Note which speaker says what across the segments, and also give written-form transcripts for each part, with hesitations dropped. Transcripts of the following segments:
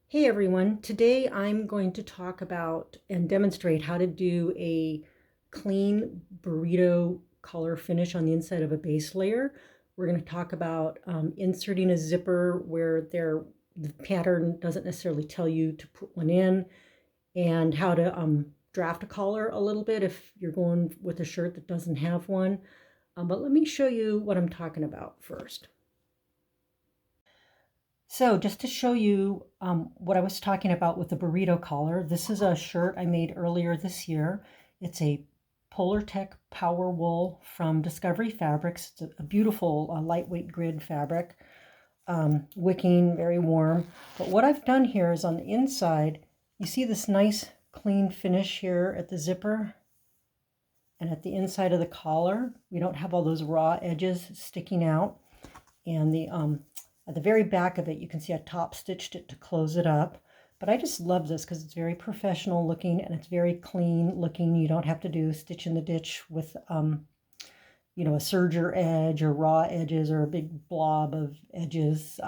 Speaker 1: Hey everyone, today I'm going to talk about and demonstrate how to do a clean burrito color finish on the inside of a base layer. We're going to talk about inserting a zipper where the pattern doesn't necessarily tell you to put one in, and how to draft a collar a little bit if you're going with a shirt that doesn't have one. But let me show you what I'm talking about first. So just to show you what I was talking about with the burrito collar, this is a shirt I made earlier this year. It's a Polar Tech Power Wool from Discovery Fabrics. It's a beautiful lightweight grid fabric, wicking, very warm. But what I've done here is on the inside, you see this nice clean finish here at the zipper and at the inside of the collar. We don't have all those raw edges sticking out. And at the very back of it, you can see I top stitched it to close it up. But I just love this because it's very professional looking and it's very clean looking. You don't have to do stitch in the ditch with, a serger edge or raw edges or a big blob of edges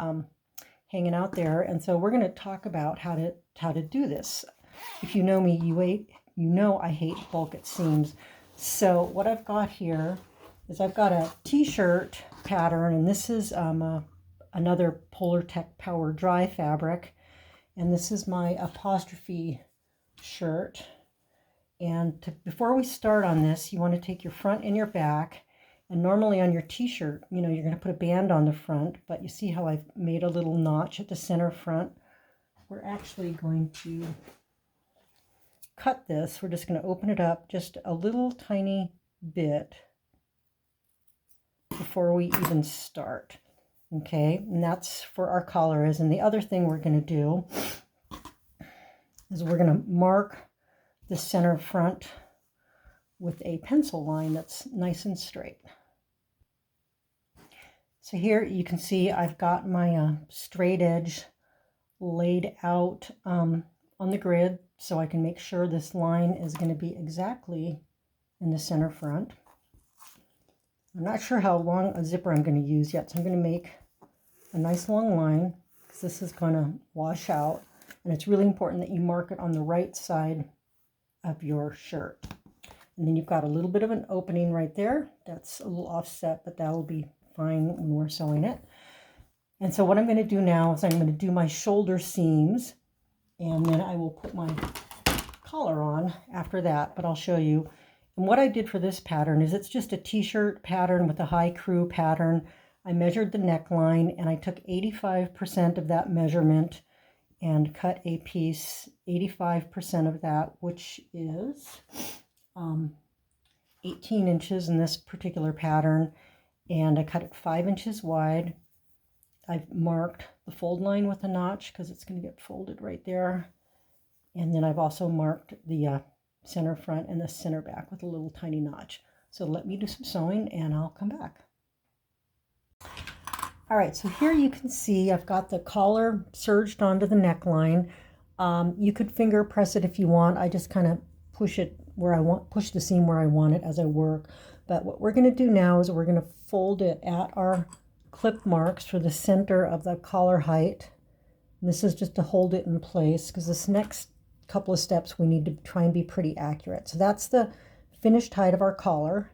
Speaker 1: hanging out there. And so we're going to talk about how to do this. If you know me, you know I hate bulk at seams. So what I've got here is I've got a t-shirt pattern, and this is another Polar Tech Power Dry fabric, and this is my apostrophe shirt. And before we start on this, you want to take your front and your back, and normally on your t-shirt, you're going to put a band on the front, but you see how I've made a little notch at the center front. We're actually going to cut this. We're just going to open it up just a little tiny bit before we even start. Okay, and that's for our collar is. And the other thing we're going to do is we're going to mark the center front with a pencil line that's nice and straight. So here you can see I've got my straight edge laid out on the grid so I can make sure this line is going to be exactly in the center front. I'm not sure how long a zipper I'm going to use yet, so I'm going to make a nice long line because this is going to wash out, and it's really important that you mark it on the right side of your shirt. And then you've got a little bit of an opening right there. That's a little offset, but that'll be fine when we're sewing it. And so what I'm going to do now is I'm going to do my shoulder seams, and then I will put my collar on after that, but I'll show you. And what I did for this pattern is it's just a t-shirt pattern with a high crew pattern. I measured the neckline and I took 85% of that measurement and cut a piece, 85% of that, which is 18 inches in this particular pattern. And I cut it 5 inches wide. I've marked the fold line with a notch because it's going to get folded right there. And then I've also marked the center front and the center back with a little tiny notch. So let me do some sewing and I'll come back. All right, so here you can see I've got the collar serged onto the neckline. You could finger press it if you want. I just kind of push it where I want, push the seam where I want it as I work. But what we're going to do now is we're going to fold it at our clip marks for the center of the collar height. And this is just to hold it in place because this next couple of steps we need to try and be pretty accurate. So that's the finished height of our collar.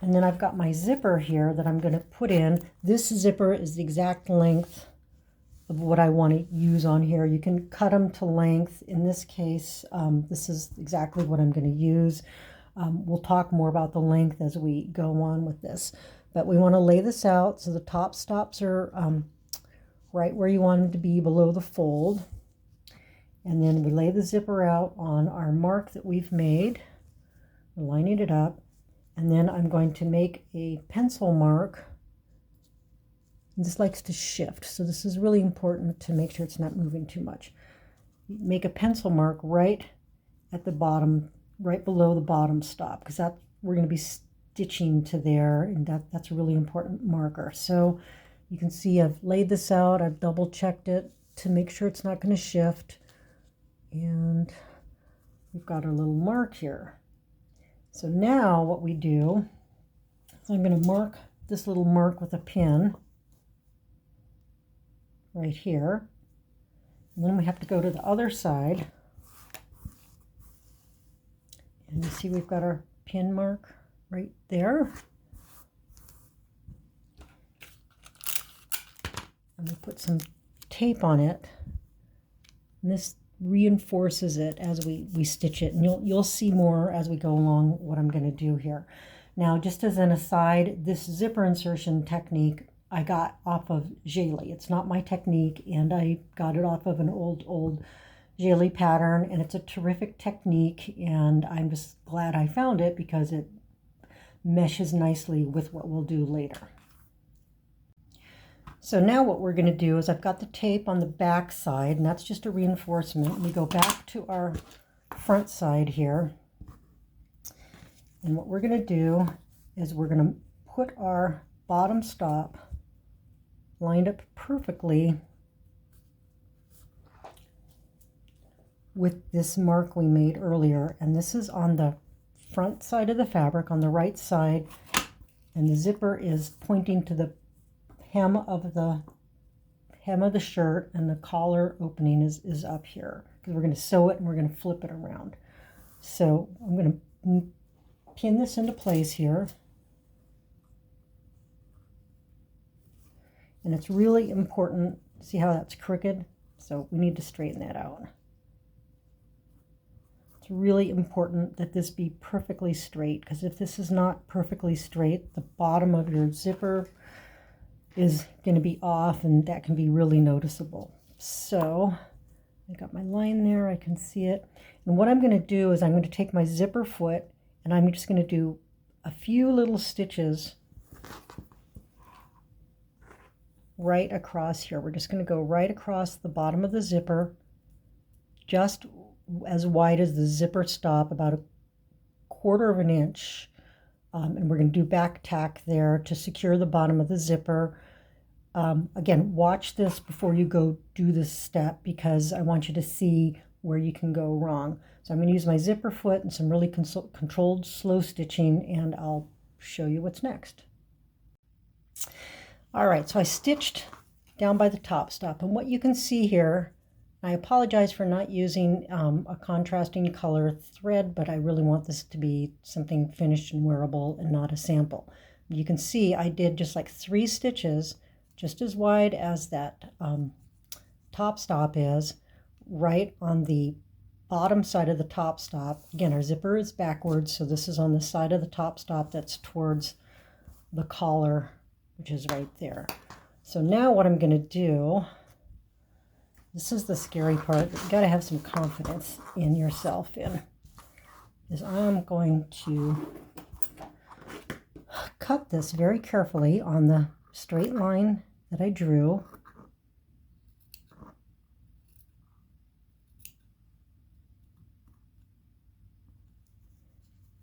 Speaker 1: And then I've got my zipper here that I'm going to put in. This zipper is the exact length of what I want to use on here. You can cut them to length. In this case, this is exactly what I'm going to use. We'll talk more about the length as we go on with this. But we want to lay this out so the top stops are right where you want them to be below the fold. And then we lay the zipper out on our mark that we've made. We're lining it up. And then I'm going to make a pencil mark. And this likes to shift, so this is really important to make sure it's not moving too much. Make a pencil mark right at the bottom, right below the bottom stop, because that we're going to be stitching to there, and that's a really important marker. So you can see I've laid this out, I've double checked it to make sure it's not going to shift, and we've got our little mark here. So now what we do is I'm going to mark this little mark with a pin right here. And then we have to go to the other side. And you see we've got our pin mark right there. And we put some tape on it. And this reinforces it as we stitch it. And you'll see more as we go along what I'm going to do here. Now, just as an aside, this zipper insertion technique I got off of Jaylee. It's not my technique, and I got it off of an old Jaylee pattern, and it's a terrific technique, and I'm just glad I found it because it meshes nicely with what we'll do later. So now what we're going to do is I've got the tape on the back side, and that's just a reinforcement. We go back to our front side here. And what we're going to do is we're going to put our bottom stop lined up perfectly with this mark we made earlier. And this is on the front side of the fabric, on the right side. And the zipper is pointing to the hem of the shirt, and the collar opening is up here because we're going to sew it and we're going to flip it around. So I'm going to pin this into place here, and it's really important. See how that's crooked? So we need to straighten that out. It's really important that this be perfectly straight, because if this is not perfectly straight, the bottom of your zipper is going to be off, and that can be really noticeable. So I got my line there, I can see it. And what I'm going to do is I'm going to take my zipper foot and I'm just going to do a few little stitches right across here. We're just going to go right across the bottom of the zipper, just as wide as the zipper stop, about 1/4 of an inch. And we're going to do back tack there to secure the bottom of the zipper. Again, watch this before you go do this step, because I want you to see where you can go wrong. So I'm going to use my zipper foot and some really controlled slow stitching, and I'll show you what's next. All right, so I stitched down by the top stop, and what you can see here, I apologize for not using a contrasting color thread, but I really want this to be something finished and wearable and not a sample. You can see I did just like 3 stitches, just as wide as that top stop is, right on the bottom side of the top stop. Again, our zipper is backwards, so this is on the side of the top stop that's towards the collar, which is right there. So now what I'm going to do, this is the scary part that you got to have some confidence in yourself in, is I'm going to cut this very carefully on the straight line that I drew.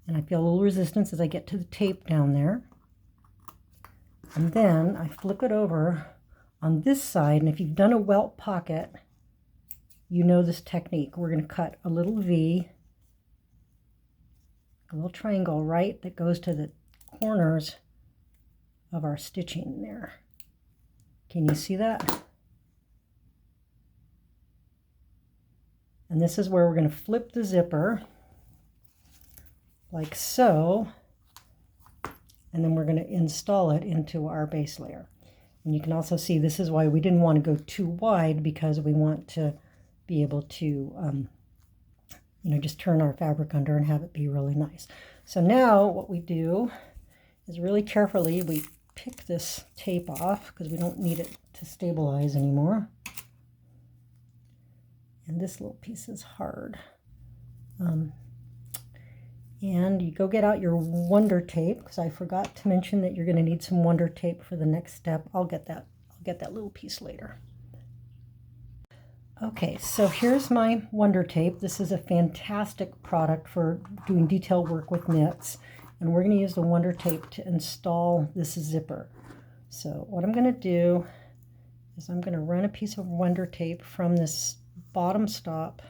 Speaker 1: And I feel a little resistance as I get to the tape down there. And then I flip it over on this side, and if you've done a welt pocket, you know this technique. We're going to cut a little V, a little triangle, right, that goes to the corners of our stitching there. Can you see that? And this is where we're going to flip the zipper, like so, and then we're going to install it into our base layer. And you can also see this is why we didn't want to go too wide, because we want to be able to just turn our fabric under and have it be really nice. So now what we do is really carefully we pick this tape off, because we don't need it to stabilize anymore. And this little piece is hard. And you go get out your Wonder Tape, because I forgot to mention that you're going to need some Wonder Tape for the next step. I'll get that little piece later. Okay, so here's my Wonder Tape. This is a fantastic product for doing detail work with knits. And we're going to use the Wonder Tape to install this zipper. So what I'm going to do is I'm going to run a piece of Wonder Tape from this bottom stop.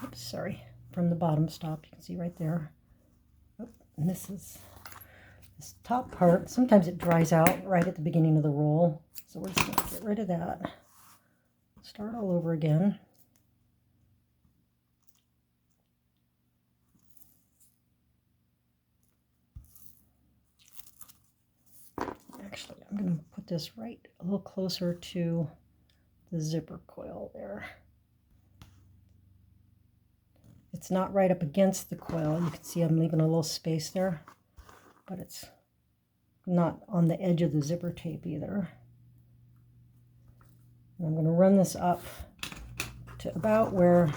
Speaker 1: Oops, sorry, from the bottom stop. You can see right there. Oh, and this is this top part. Sometimes it dries out right at the beginning of the roll, So we're just going to get rid of that. Start all over again. Actually, I'm going to put this right a little closer to the zipper coil there. It's not right up against the coil. You can see I'm leaving a little space there, but it's not on the edge of the zipper tape either. And I'm going to run this up to about where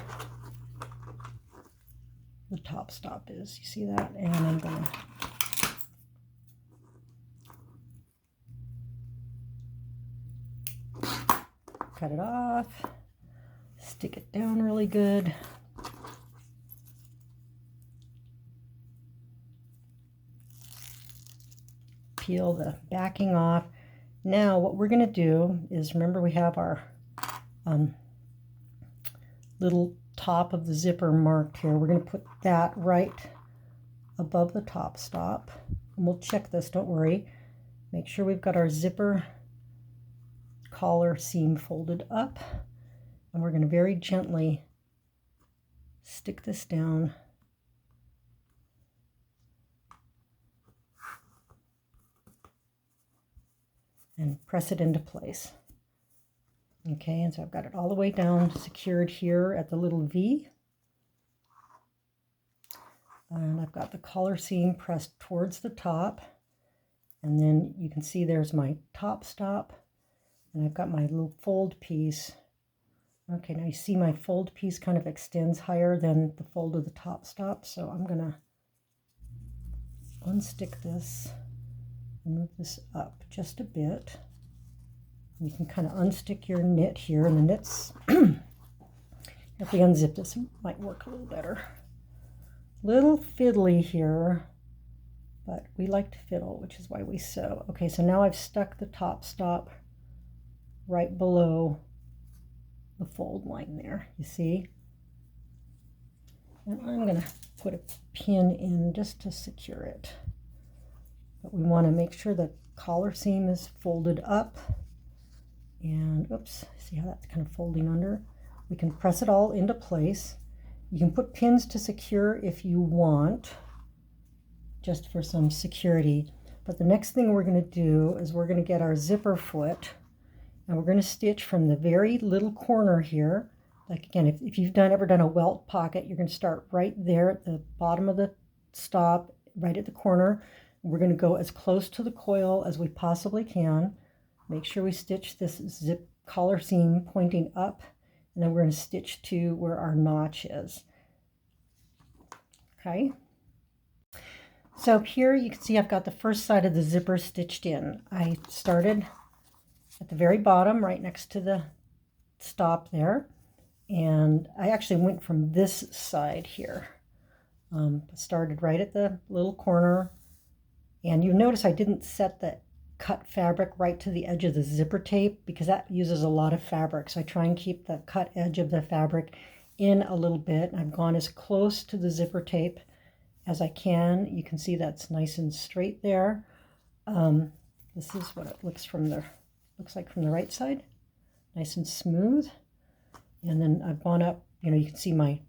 Speaker 1: the top stop is. You see that? And I'm going to cut it off, stick it down really good. Peel the backing off. Now what we're going to do is, remember we have our little top of the zipper marked here. We're going to put that right above the top stop. And we'll check this, don't worry. Make sure we've got our zipper collar seam folded up. And we're going to very gently stick this down. And press it into place. Okay, and so I've got it all the way down, secured here at the little V. And I've got the collar seam pressed towards the top. And then you can see there's my top stop. And I've got my little fold piece. Okay, now you see my fold piece kind of extends higher than the fold of the top stop. So I'm going to unstick this and move this up just a bit. You can kind of unstick your knit here, and the knits, if we unzip this, it might work a little better. Little fiddly here, but we like to fiddle, which is why we sew. Okay, so now I've stuck the top stop right below the fold line there, you see? And I'm going to put a pin in just to secure it. But we want to make sure the collar seam is folded up. And oops, see how that's kind of folding under? We can press it all into place. You can put pins to secure if you want, just for some security. But the next thing we're going to do is we're going to get our zipper foot, and we're going to stitch from the very little corner here. Like again, if you've ever done a welt pocket, you're going to start right there at the bottom of the stop, right at the corner. We're going to go as close to the coil as we possibly can. Make sure we stitch this zip collar seam pointing up, and then we're going to stitch to where our notch is. Okay. So here you can see I've got the first side of the zipper stitched in. I started at the very bottom, right next to the stop there, and I actually went from this side here. Started right at the little corner, and you notice I didn't set the cut fabric right to the edge of the zipper tape because that uses a lot of fabric. So I try and keep the cut edge of the fabric in a little bit. I've gone as close to the zipper tape as I can. You can see that's nice and straight there. This is what it looks like from the right side, nice and smooth. And then I've gone up, you can see my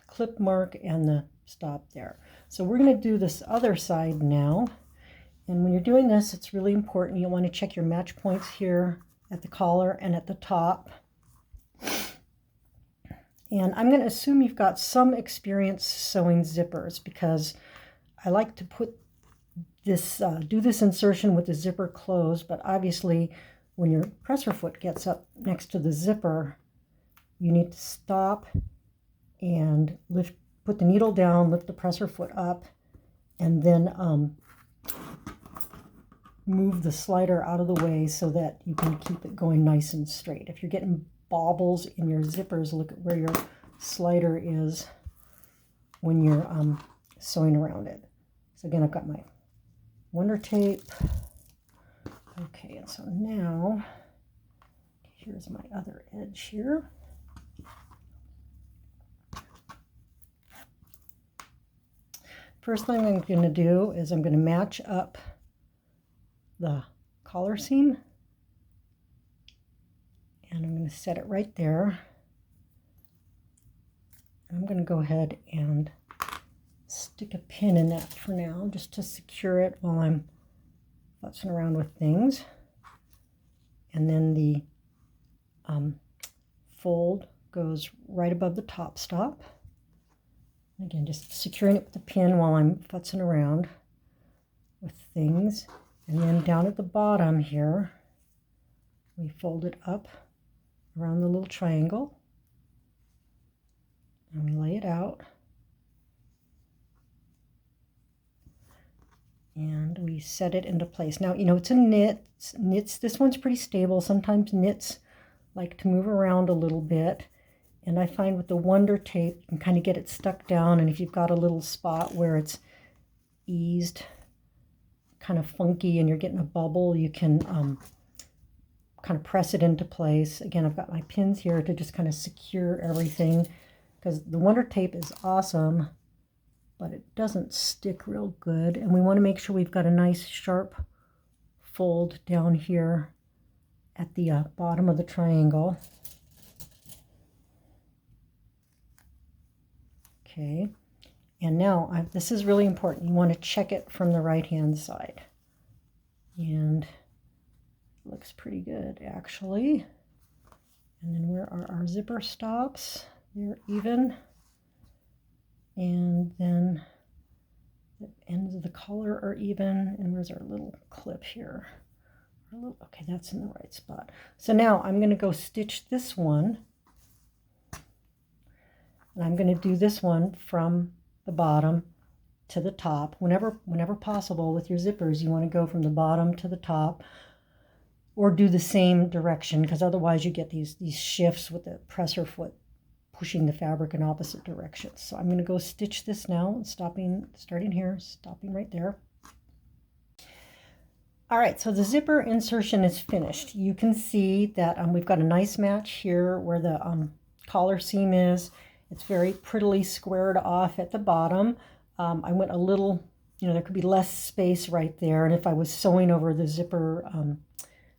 Speaker 1: clip mark and the stop there. So we're going to do this other side now. And when you're doing this, it's really important. You want to check your match points here at the collar and at the top. And I'm going to assume you've got some experience sewing zippers, because I like to put this, do this insertion with the zipper closed, but obviously when your presser foot gets up next to the zipper, you need to stop and put the needle down, lift the presser foot up, and then move the slider out of the way so that you can keep it going nice and straight. If you're getting bobbles in your zippers, look at where your slider is when you're sewing around it. So again, I've got my Wonder tape. Okay, and so now here's my other edge here. First thing I'm going to do is I'm going to match up the collar seam And I'm going to set it right there. I'm going to go ahead and stick a pin in that for now, just to secure it while I'm futzing around with things. And then the fold goes right above the top stop. Again, just securing it with the pin while I'm futzing around with things. And then down at the bottom here, we fold it up around the little triangle. And we lay it out. And we set it into place. Now, you know, it's a knits. This one's pretty stable. Sometimes knits like to move around a little bit. And I find with the Wonder Tape, you can kind of get it stuck down. And if you've got a little spot where it's eased, kind of funky, and you're getting a bubble, you can kind of press it into place. Again, I've got my pins here to just kind of secure everything, because the Wonder Tape is awesome, but it doesn't stick real good. And we want to make sure we've got a nice sharp fold down here at the bottom of the triangle. Okay, and now this is really important. You want to check it from the right-hand side. And it looks pretty good, actually. And then where are our zipper stops? They're even. And then the ends of the collar are even. And where's our little clip here? Okay, that's in the right spot. So now I'm going to go stitch this one. And I'm going to do this one from the bottom to the top. Whenever possible with your zippers, you want to go from the bottom to the top, or do the same direction, because otherwise you get these shifts with the presser foot pushing the fabric in opposite directions. So I'm going to go stitch this now, starting here, stopping right there. All right, so the zipper insertion is finished. You can see that we've got a nice match here where the collar seam is. It's very prettily squared off at the bottom. I went a little, you know, there could be less space right there. And if I was sewing over the zipper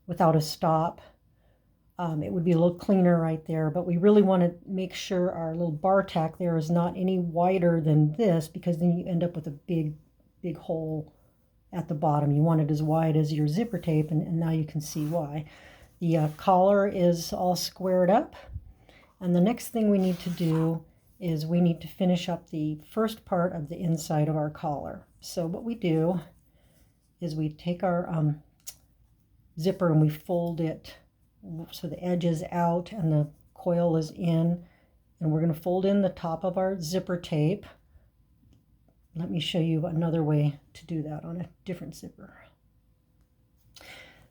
Speaker 1: without a stop, it would be a little cleaner right there. But we really want to make sure our little bar tack there is not any wider than this, because then you end up with a big hole at the bottom. You want it as wide as your zipper tape, and now you can see why. The collar is all squared up. And the next thing we need to do is we need to finish up the first part of the inside of our collar. So what we do is we take our zipper and we fold it so the edge is out and the coil is in. And we're going to fold in the top of our zipper tape. Let me show you another way to do that on a different zipper.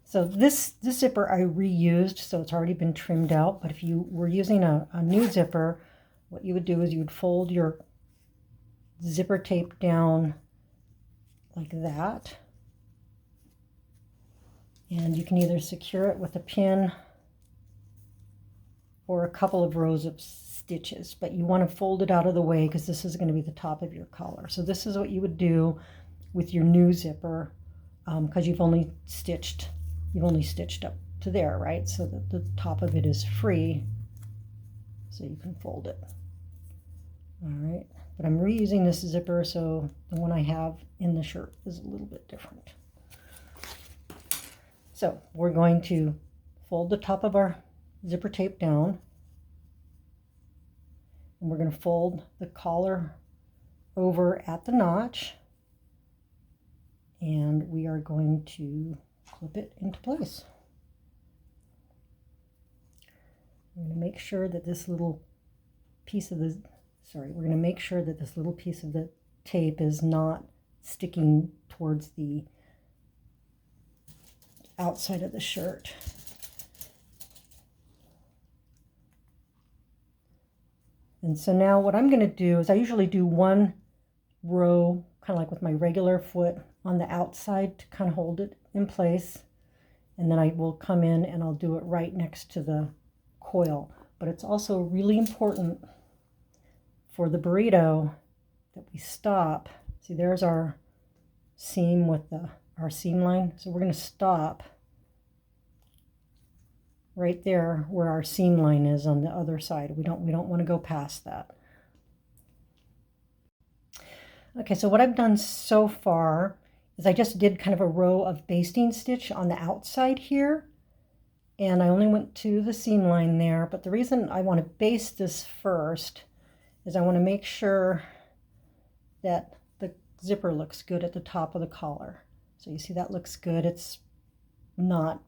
Speaker 1: So this zipper I reused, so it's already been trimmed out. But if you were using a new zipper, what you would do is you would fold your zipper tape down like that. And you can either secure it with a pin or a couple of rows of stitches. But you want to fold it out of the way, because this is going to be the top of your collar. So this is what you would do with your new zipper, because you've only stitched up to there, right? So that the top of it is free, so you can fold it. All right, but I'm reusing this zipper, so the one I have in the shirt is a little bit different. So we're going to fold the top of our zipper tape down, and we're going to fold the collar over at the notch, and we are going to clip it into place. I'm going to make sure that this little piece of the tape is not sticking towards the outside of the shirt. And so now what I'm going to do is I usually do one row, kind of like with my regular foot, on the outside to kind of hold it in place. And then I will come in and I'll do it right next to the coil. But it's also really important for the burrito that we stop. See, there's our seam with our seam line. So we're going to stop right there where our seam line is on the other side. We don't want to go past that. Okay, so what I've done so far is I just did kind of a row of basting stitch on the outside here, and I only went to the seam line there. But the reason I want to baste this first is I want to make sure that the zipper looks good at the top of the collar. So you see that looks good. It's not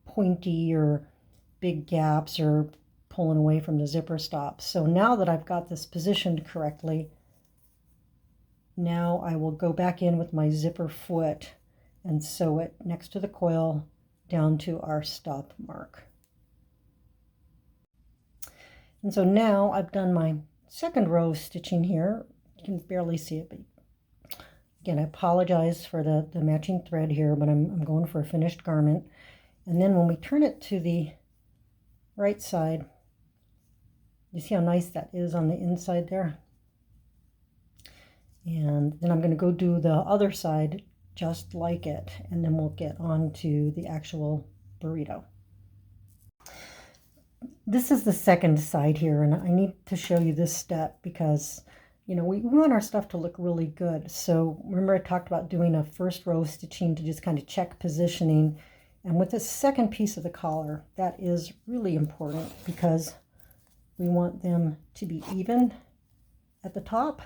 Speaker 1: pointy or big gaps or pulling away from the zipper stop. So now that I've got this positioned correctly, now I will go back in with my zipper foot and sew it next to the coil down to our stop mark. And so now I've done my second row of stitching here. You can barely see it, but again, I apologize for the matching thread here, but I'm going for a finished garment. And then when we turn it to the right side, you see how nice that is on the inside there? And then I'm going to go do the other side just like it, and then we'll get on to the actual burrito. This is the second side here, and I need to show you this step because, you know, we want our stuff to look really good. So remember I talked about doing a first row stitching to just kind of check positioning. And with this second piece of the collar, that is really important because we want them to be even at the top.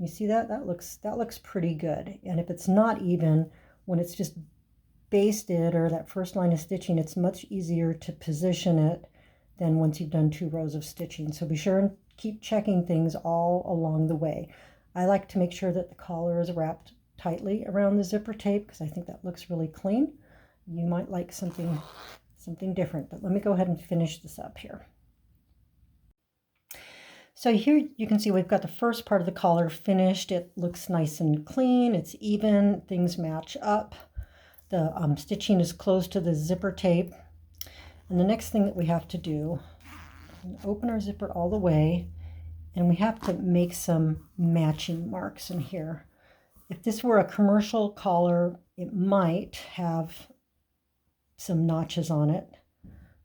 Speaker 1: You see that? That looks pretty good. And if it's not even, when it's just basted or that first line of stitching, it's much easier to position it than once you've done 2 rows of stitching. So be sure and keep checking things all along the way. I like to make sure that the collar is wrapped tightly around the zipper tape because I think that looks really clean. You might like something different, but let me go ahead and finish this up here. So here you can see we've got the first part of the collar finished. It looks nice and clean. It's even. Things match up. The stitching is close to the zipper tape. And the next thing that we have to do, open our zipper all the way, and we have to make some matching marks in here. If this were a commercial collar, it might have some notches on it.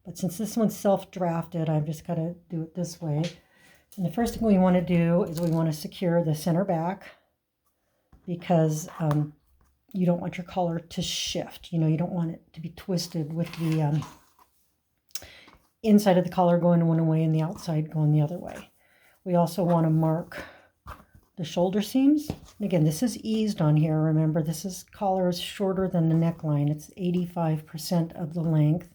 Speaker 1: But since this one's self-drafted, I've just got to do it this way. And the first thing we want to do is we want to secure the center back because you don't want your collar to shift. You know, you don't want it to be twisted with the inside of the collar going one way and the outside going the other way. We also want to mark the shoulder seams. And again, this is eased on here. Remember, collar is shorter than the neckline. It's 85% of the length.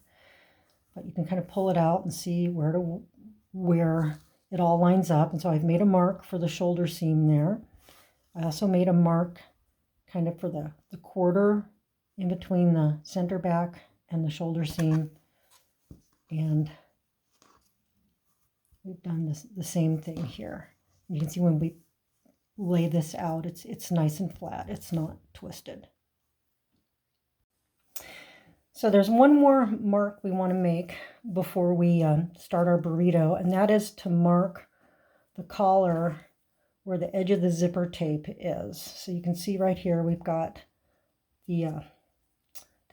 Speaker 1: But you can kind of pull it out and see where it all lines up. And so I've made a mark for the shoulder seam there. I also made a mark kind of for the quarter in between the center back and the shoulder seam. And we've done the same thing here. You can see when we lay this out, it's nice and flat. It's not twisted. So there's one more mark we want to make before we start our burrito, and that is to mark the collar where the edge of the zipper tape is. So you can see right here we've got the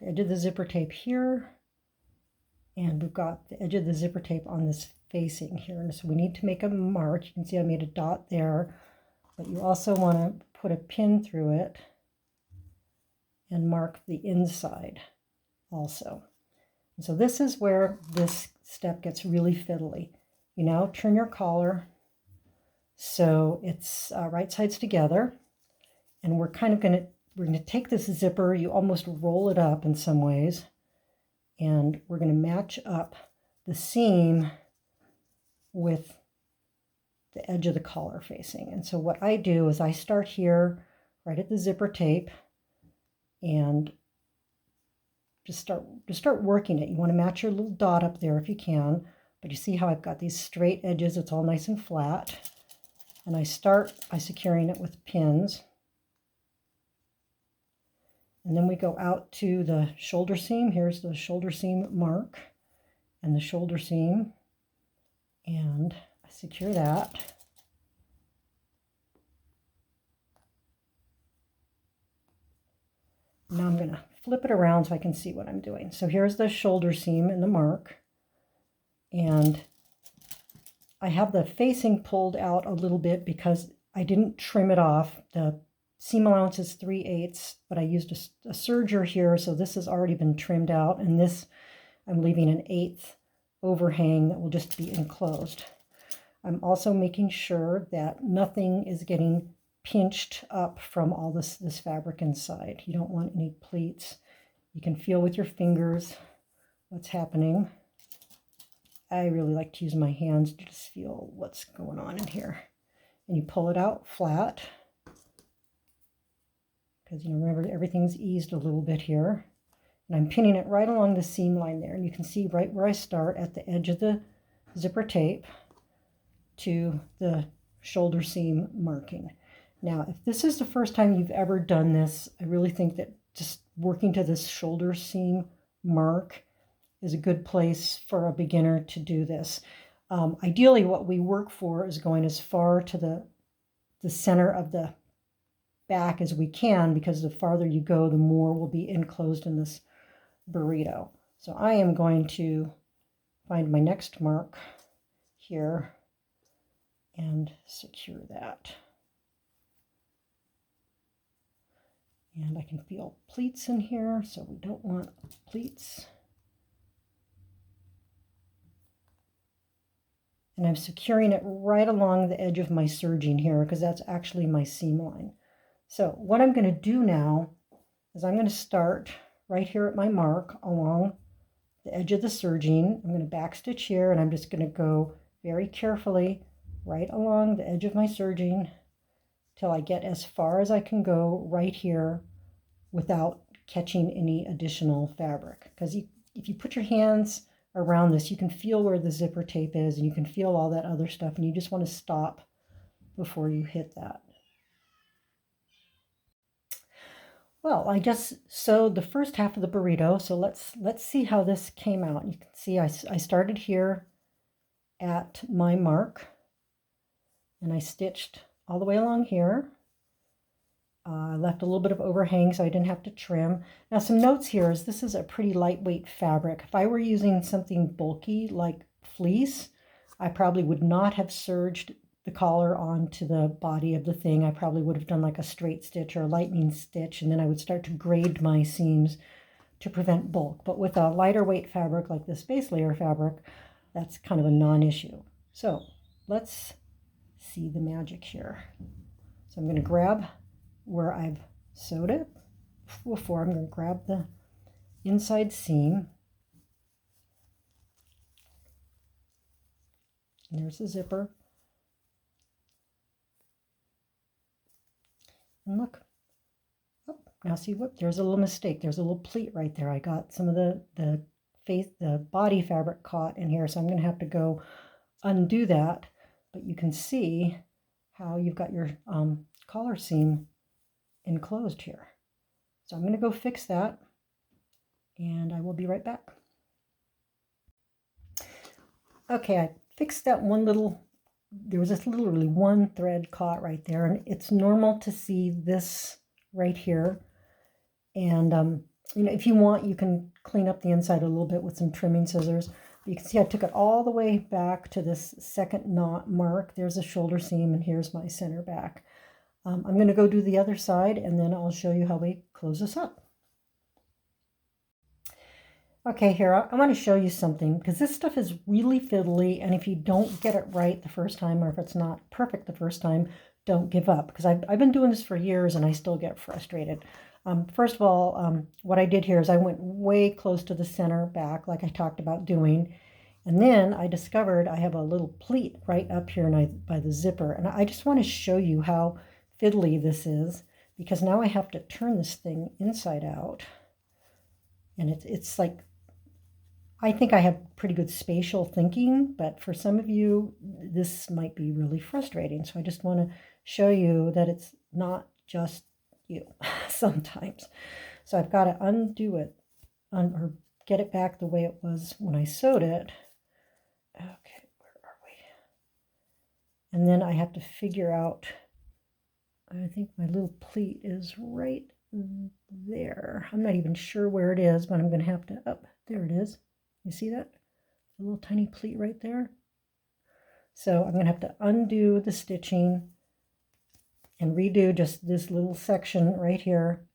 Speaker 1: edge of the zipper tape here, and we've got the edge of the zipper tape on this facing here. And so we need to make a mark. You can see I made a dot there, but you also want to put a pin through it and mark the inside also. And so this is where this step gets really fiddly. You now turn your collar so it's right sides together, and we're going to take this zipper, you almost roll it up in some ways, and we're going to match up the seam with the edge of the collar facing. And so what I do is I start here right at the zipper tape and just start working it. You want to match your little dot up there if you can, but you see how I've got these straight edges. It's all nice and flat. And I start by securing it with pins. And then we go out to the shoulder seam. Here's the shoulder seam mark and the shoulder seam. And I secure that. Now I'm going to flip it around so I can see what I'm doing. So here's the shoulder seam and the mark. And I have the facing pulled out a little bit because I didn't trim it off. The seam allowance is 3/8, but I used a serger here, so this has already been trimmed out, and this I'm leaving an 1/8 overhang that will just be enclosed. I'm also making sure that nothing is getting pinched up from all this fabric inside. You don't want any pleats. You can feel with your fingers what's happening. I really like to use my hands to just feel what's going on in here. And you pull it out flat, because you know, remember everything's eased a little bit here. And I'm pinning it right along the seam line there. And you can see right where I start at the edge of the zipper tape to the shoulder seam marking. Now, if this is the first time you've ever done this, I really think that just working to this shoulder seam mark is a good place for a beginner to do this. Ideally, what we work for is going as far to the center of the back as we can, because the farther you go, the more will be enclosed in this burrito. So I am going to find my next mark here and secure that. And I can feel pleats in here, so we don't want pleats. And I'm securing it right along the edge of my serging here, because that's actually my seam line. So what I'm going to do now is I'm going to start right here at my mark along the edge of the serging. I'm going to backstitch here, and I'm just going to go very carefully right along the edge of my serging till I get as far as I can go right here without catching any additional fabric. Because if you put your hands around this, you can feel where the zipper tape is, and you can feel all that other stuff, and you just want to stop before you hit that. Well, I just sewed the first half of the burrito, so let's see how this came out. You can see I started here at my mark, and I stitched all the way along here. I left a little bit of overhang so I didn't have to trim. Now, some notes here is this is a pretty lightweight fabric. If I were using something bulky like fleece, I probably would not have serged the collar onto the body of the thing. I probably would have done like a straight stitch or a lightning stitch, and then I would start to grade my seams to prevent bulk. But with a lighter weight fabric like this base layer fabric, that's kind of a non-issue. So let's see the magic here. So I'm going to grab where I've sewed it before. I'm going to grab the inside seam. And there's the zipper. And look, oh, now see, whoop, there's a little mistake. There's a little pleat right there. I got some of the body fabric caught in here, so I'm going to have to go undo that. But you can see how you've got your collar seam enclosed here. So I'm going to go fix that, and I will be right back. Okay, I fixed that one little, there was just literally one thread caught right there, and it's normal to see this right here. And you know, if you want, you can clean up the inside a little bit with some trimming scissors. You can see I took it all the way back to this second knot mark. There's a shoulder seam, and here's my center back. I'm going to go do the other side, and then I'll show you how we close this up. Okay, here, I want to show you something, because this stuff is really fiddly, and if you don't get it right the first time, or if it's not perfect the first time, don't give up, because I've been doing this for years, and I still get frustrated. First of all, what I did here is I went way close to the center back, like I talked about doing, and then I discovered I have a little pleat right up here by the zipper, and I just want to show you how fiddly this is, because now I have to turn this thing inside out, and it's like, I think I have pretty good spatial thinking, but for some of you this might be really frustrating, so I just want to show you that it's not just you sometimes. So I've got to undo it or get it back the way it was when I sewed it. Okay, where are we? And then I have to figure out, I think my little pleat is right there. I'm not even sure where it is, but I'm going to have to, oh, there it is. You see that? A little tiny pleat right there. So I'm going to have to undo the stitching and redo just this little section right here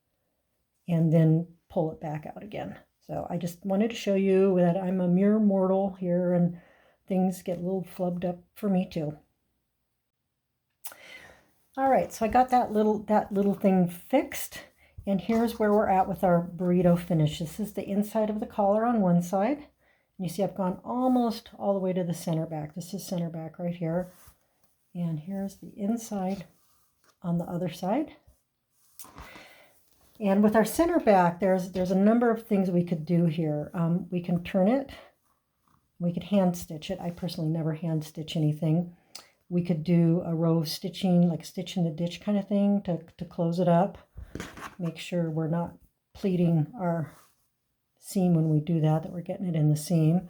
Speaker 1: and then pull it back out again. So I just wanted to show you that I'm a mere mortal here and things get a little flubbed up for me too. All right, so I got that little thing fixed, and here's where we're at with our burrito finish. This is the inside of the collar on one side. And you see I've gone almost all the way to the center back. This is center back right here. And here's the inside on the other side. And with our center back, there's a number of things we could do here. We can turn it. We could hand stitch it. I personally never hand stitch anything. We could do a row of stitching, like a stitch in the ditch kind of thing to close it up. Make sure we're not pleating our seam when we do that we're getting it in the seam.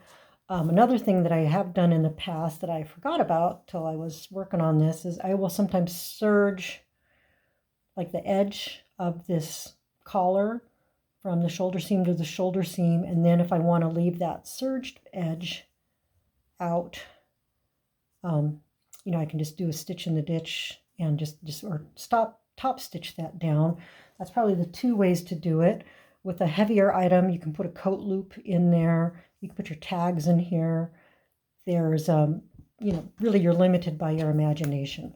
Speaker 1: Another thing that I have done in the past that I forgot about till I was working on this is I will sometimes serge like the edge of this collar from the shoulder seam to the shoulder seam, and then if I want to leave that serged edge out, you know, I can just do a stitch in the ditch and just or top stitch that down. That's probably the two ways to do it. With a heavier item, you can put a coat loop in there. You can put your tags in here. There's, you know, really you're limited by your imagination.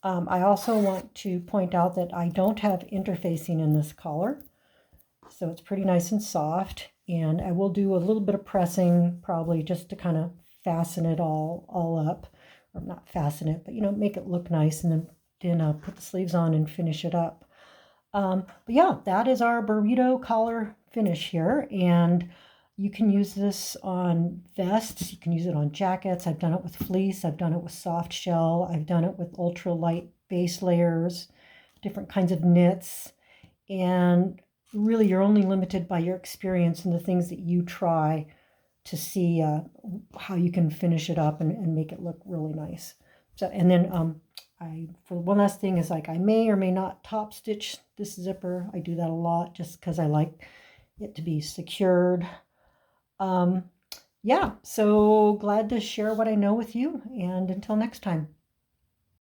Speaker 1: I also want to point out that I don't have interfacing in this collar, so it's pretty nice and soft. And I will do a little bit of pressing, probably just to kind of fasten it all up, or not fasten it, but you know, make it look nice, and then put the sleeves on and finish it up. But yeah, that is our burrito collar finish here, and you can use this on vests, you can use it on jackets. I've done it with fleece, I've done it with soft shell, I've done it with ultra light base layers, different kinds of knits, and really you're only limited by your experience and the things that you try to see how you can finish it up and make it look really nice. So, and then for one last thing is like I may or may not top stitch this zipper. I do that a lot just because I like it to be secured. Yeah, so glad to share what I know with you, and until next time.